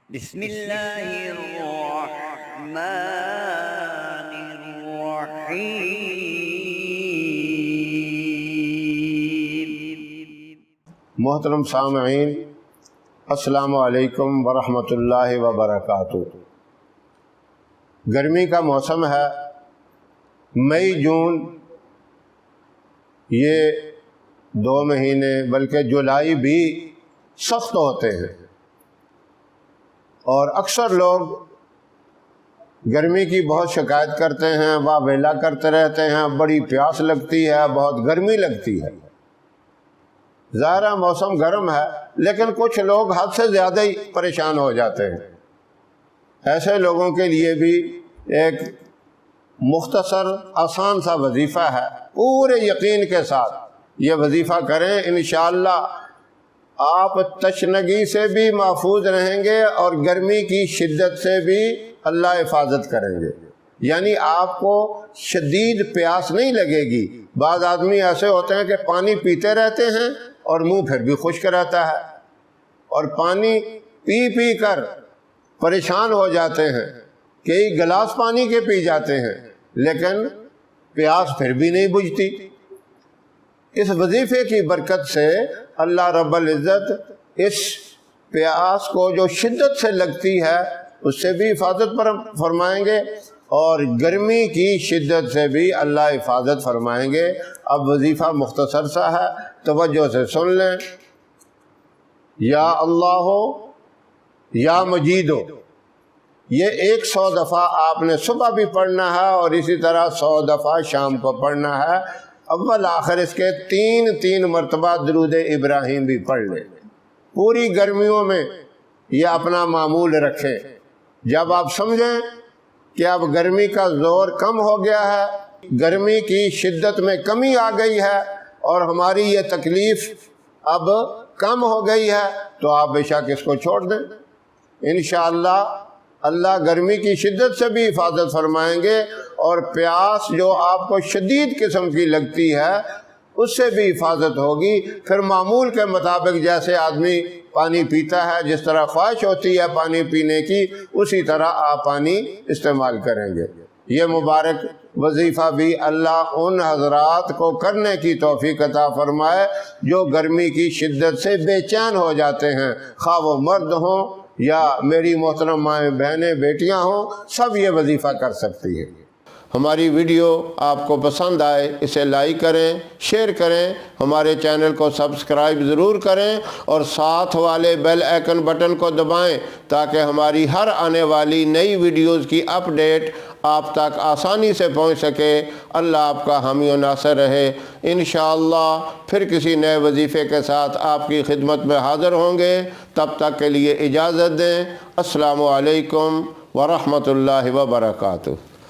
بسم اللہ الرحمن الرحیم۔ محترم سامعین، السلام علیکم ورحمۃ اللہ وبرکاتہ۔ گرمی کا موسم ہے، مئی جون یہ 2 مہینے بلکہ جولائی بھی سخت ہوتے ہیں، اور اکثر لوگ گرمی کی بہت شکایت کرتے ہیں، واہ ویلا کرتے رہتے ہیں، بڑی پیاس لگتی ہے، بہت گرمی لگتی ہے۔ ظاہر موسم گرم ہے، لیکن کچھ لوگ حد سے زیادہ ہی پریشان ہو جاتے ہیں۔ ایسے لوگوں کے لیے بھی ایک مختصر آسان سا وظیفہ ہے، پورے یقین کے ساتھ یہ وظیفہ کریں، انشاءاللہ آپ تشنگی سے بھی محفوظ رہیں گے اور گرمی کی شدت سے بھی اللہ حفاظت کریں گے۔ یعنی آپ کو شدید پیاس نہیں لگے گی۔ بعض آدمی ایسے ہوتے ہیں کہ پانی پیتے رہتے ہیں اور منہ پھر بھی خشک رہتا ہے، اور پانی پی پی کر پریشان ہو جاتے ہیں، کئی گلاس پانی کے پی جاتے ہیں، لیکن پیاس پھر بھی نہیں بجھتی۔ اس وظیفے کی برکت سے اللہ رب العزت اس پیاس کو جو شدت سے لگتی ہے اس سے بھی حفاظت فرمائیں گے، اور گرمی کی شدت سے بھی اللہ حفاظت فرمائیں گے۔ اب وظیفہ مختصر سا ہے، توجہ سے سن لیں۔ یا اللہ ہو یا مجید ہو، یہ 100 دفعہ آپ نے صبح بھی پڑھنا ہے اور اسی طرح 100 دفعہ شام کو پڑھنا ہے۔ اول آخر اس کے 3 مرتبہ درود ابراہیم بھی پڑھ لیں۔ پوری گرمیوں میں یہ اپنا معمول رکھیں۔ جب آپ سمجھیں کہ اب گرمی کا زور کم ہو گیا ہے، گرمی کی شدت میں کمی آ گئی ہے اور ہماری یہ تکلیف اب کم ہو گئی ہے، تو آپ بے شک اس کو چھوڑ دیں۔ انشاءاللہ اللہ گرمی کی شدت سے بھی حفاظت فرمائیں گے، اور پیاس جو آپ کو شدید قسم کی لگتی ہے اس سے بھی حفاظت ہوگی۔ پھر معمول کے مطابق جیسے آدمی پانی پیتا ہے، جس طرح خواہش ہوتی ہے پانی پینے کی، اسی طرح آپ پانی استعمال کریں گے۔ یہ مبارک وظیفہ بھی اللہ ان حضرات کو کرنے کی توفیق عطا فرمائے جو گرمی کی شدت سے بے چین ہو جاتے ہیں، خواہ وہ مرد ہوں یا میری محترم مائیں بہنیں بیٹیاں ہوں، سب یہ وظیفہ کر سکتی ہیں۔ ہماری ویڈیو آپ کو پسند آئے اسے لائک کریں، شیئر کریں، ہمارے چینل کو سبسکرائب ضرور کریں، اور ساتھ والے بیل آئیکن بٹن کو دبائیں تاکہ ہماری ہر آنے والی نئی ویڈیوز کی اپڈیٹ آپ تک آسانی سے پہنچ سکے۔ اللہ آپ کا حامی و ناصر رہے۔ انشاءاللہ پھر کسی نئے وظیفے کے ساتھ آپ کی خدمت میں حاضر ہوں گے۔ تب تک کے لیے اجازت دیں۔ السلام علیکم ورحمۃ اللہ وبرکاتہ۔